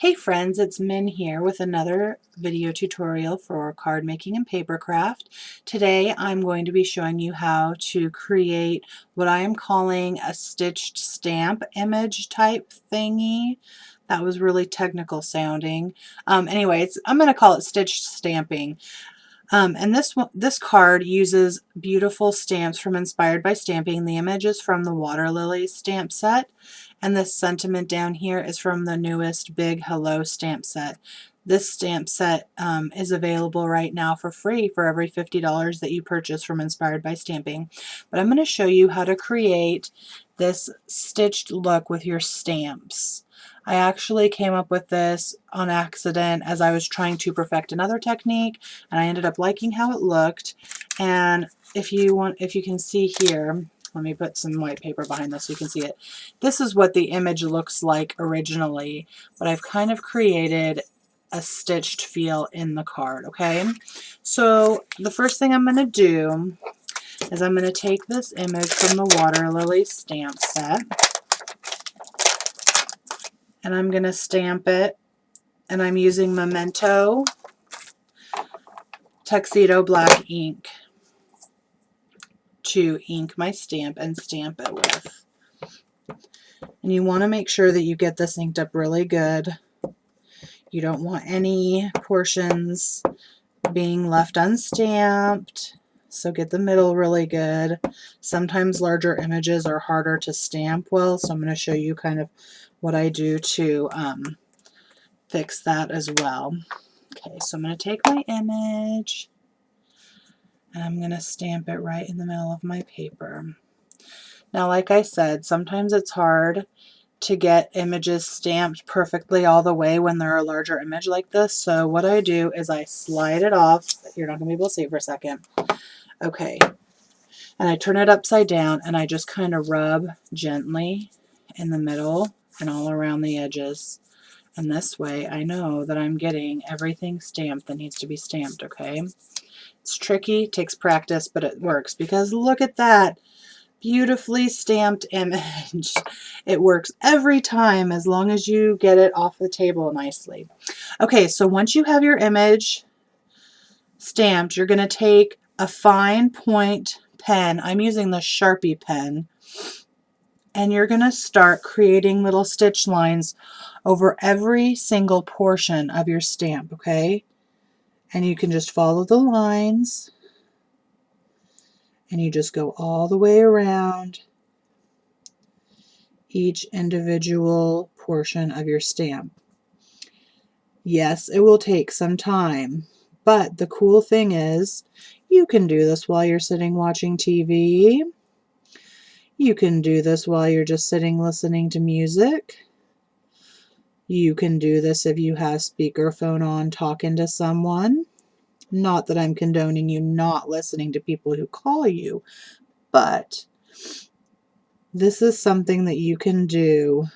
Hey friends, it's Min here with another video tutorial for card making and paper craft. Today I'm going to be showing you how to create what I am calling a stitched stamp image type thingy. That was really technical sounding. Anyways, I'm going to call it stitched stamping. And this card uses beautiful stamps from Inspired by Stamping. The image is from the Water Lilies stamp set, and this sentiment down here is from the newest Big Hello stamp set. This stamp set is available right now for free for every $50 that you purchase from Inspired by Stamping. But I'm going to show you how to create this stitched look with your stamps. I actually came up with this on accident as I was trying to perfect another technique, and I ended up liking how it looked. And if you can see here, let me put some white paper behind this so you can see it. This is what the image looks like originally, but I've kind of created a stitched feel in the card, okay? So the first thing I'm going to do is I'm going to take this image from the Water Lily stamp set, and I'm going to stamp it, and I'm using Memento Tuxedo Black ink to ink my stamp and stamp it with. And you want to make sure that you get this inked up really good. You don't want any portions being left unstamped, so get the middle really good. Sometimes larger images are harder to stamp well, so I'm going to show you kind of what I do to fix that as well. Okay, so I'm going to take my image and I'm going to stamp it right in the middle of my paper. Now, like I said, sometimes it's hard to get images stamped perfectly all the way when they're a larger image like this. So what I do is I slide it off. You're not going to be able to see it for a second. Okay. And I turn it upside down and I just kind of rub gently in the middle and all around the edges. And this way I know that I'm getting everything stamped that needs to be stamped, okay? It's tricky, takes practice, but it works because look at that. Beautifully stamped image. It works every time as long as you get it off the table nicely. Okay, so once you have your image stamped, you're going to take a fine point pen. I'm using the Sharpie pen. And you're going to start creating little stitch lines over every single portion of your stamp, okay? And you can just follow the lines. And you just go all the way around each individual portion of your stamp. Yes, it will take some time, but the cool thing is you can do this while you're sitting watching TV. You can do this while you're just sitting listening to music. You can do this if you have speakerphone on talking to someone. Not that I'm condoning you not listening to people who call you, but this is something that you can do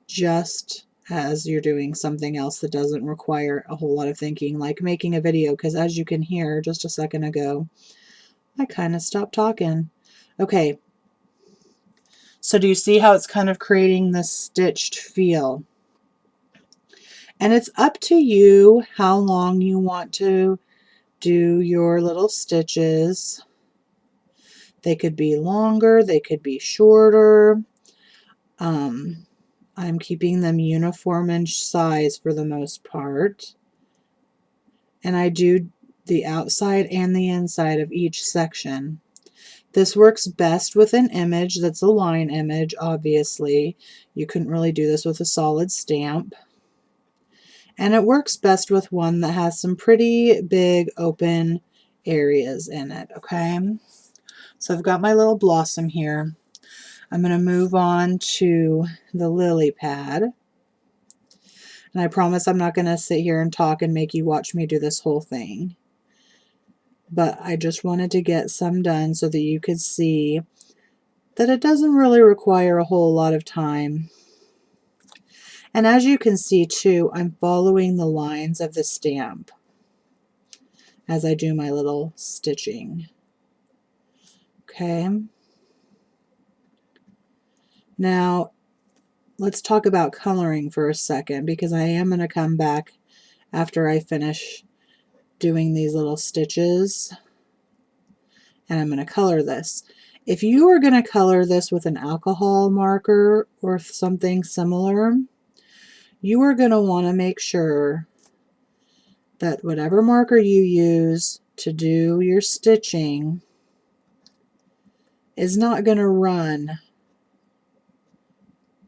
just as you're doing something else that doesn't require a whole lot of thinking, like making a video, because as you can hear just a second ago, I kind of stopped talking. Okay, so do you see how it's kind of creating this stitched feel? And it's up to you how long you want to do your little stitches. They could be longer, they could be shorter. I'm keeping them uniform in size for the most part. And I do the outside and the inside of each section. This works best with an image that's a line image, obviously. You couldn't really do this with a solid stamp. And it works best with one that has some pretty big open areas in it, okay? So I've got my little blossom here. I'm going to move on to the lily pad. And I promise I'm not going to sit here and talk and make you watch me do this whole thing. But I just wanted to get some done so that you could see that it doesn't really require a whole lot of time. And as you can see too, I'm following the lines of the stamp as I do my little stitching. Okay. Now, let's talk about coloring for a second, because I am going to come back after I finish doing these little stitches and I'm going to color this. If you are going to color this with an alcohol marker or something similar, you are going to want to make sure that whatever marker you use to do your stitching is not going to run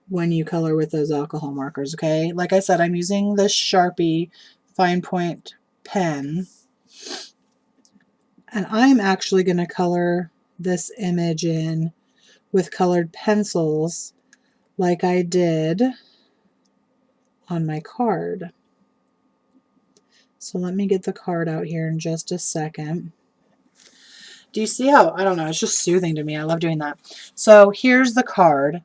when you color with those alcohol markers, okay? Like I said, I'm using this Sharpie fine point pen, and I'm actually going to color this image in with colored pencils like I did on my card. So let me get the card out here in just a second. Do you see how, I don't know, it's just soothing to me. I love doing that. So here's the card,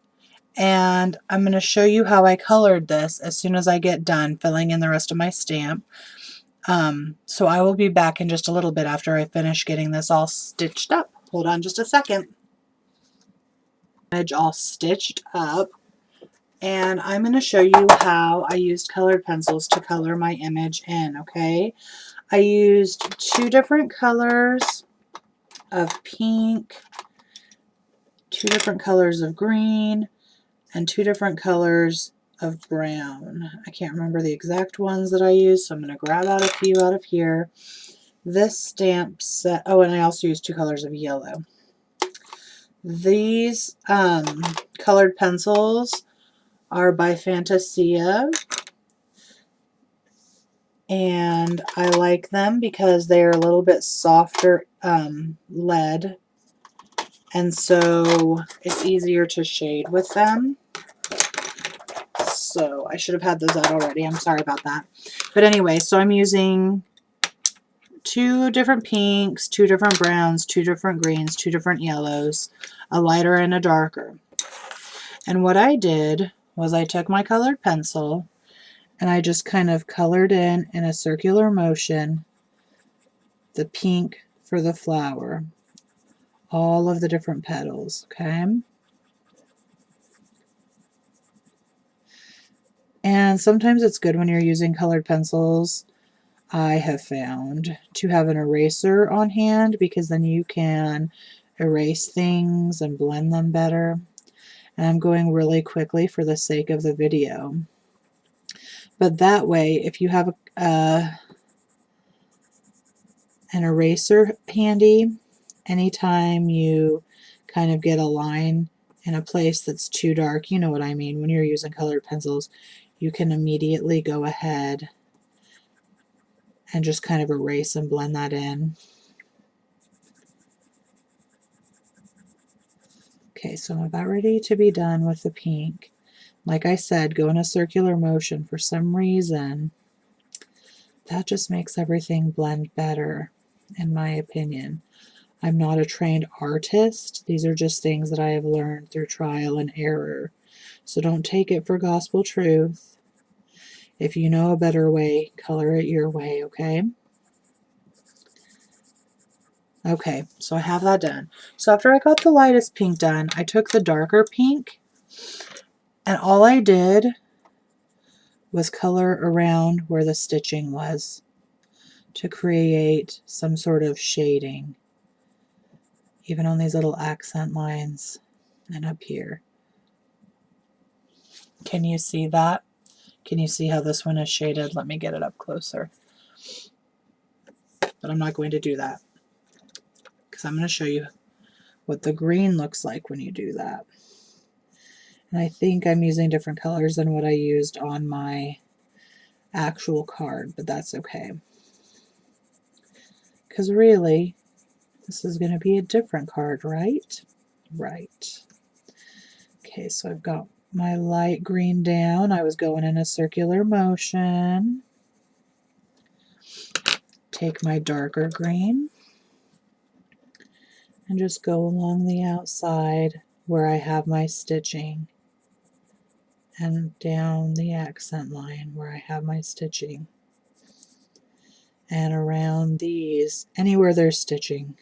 and I'm going to show you how I colored this as soon as I get done filling in the rest of my stamp. So I will be back in just a little bit after I finish getting this all stitched up. Hold on just a second. Image all stitched up, and I'm going to show you how I used colored pencils to color my image in, okay? I used 2 different colors of pink, 2 different colors of green, and 2 different colors of brown. I can't remember the exact ones that I used, so I'm going to grab out a few out of here. This stamp set, oh, and I also used 2 colors of yellow. These colored pencils are by Fantasia, and I like them because they're a little bit softer lead, and so it's easier to shade with them. So I should have had those out already. I'm sorry about that. But anyway, so I'm using 2 different pinks, 2 different browns, 2 different greens, 2 different yellows, a lighter and a darker. And what I did was I took my colored pencil and I just kind of colored in a circular motion the pink for the flower, all of the different petals, okay? And sometimes it's good when you're using colored pencils, I have found, to have an eraser on hand, because then you can erase things and blend them better. And I'm going really quickly for the sake of the video. But that way, if you have an eraser handy, anytime you kind of get a line in a place that's too dark, you know what I mean, when you're using colored pencils, you can immediately go ahead and just kind of erase and blend that in. Okay, so I'm about ready to be done with the pink. Like I said, go in a circular motion. For some reason, that just makes everything blend better, in my opinion. I'm not a trained artist. These are just things that I have learned through trial and error. So don't take it for gospel truth. If you know a better way, color it your way, okay? Okay, so I have that done. So after I got the lightest pink done, I took the darker pink, and all I did was color around where the stitching was to create some sort of shading, even on these little accent lines and up here. Can you see that? Can you see how this one is shaded? Let me get it up closer. But I'm not going to do that, because I'm going to show you what the green looks like when you do that. And I think I'm using different colors than what I used on my actual card, but that's okay. Because really, this is going to be a different card, right? Right. Okay, so I've got my light green down. I was going in a circular motion. Take my darker green and just go along the outside where I have my stitching, and down the accent line where I have my stitching, and around these, anywhere there's stitching.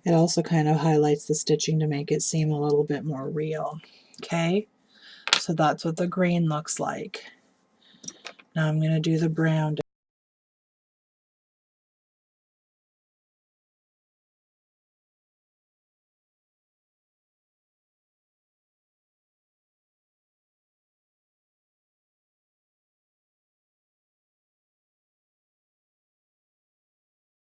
It also kind of highlights the stitching to make it seem a little bit more real. Okay, so that's what the green looks like. Now I'm going to do the brown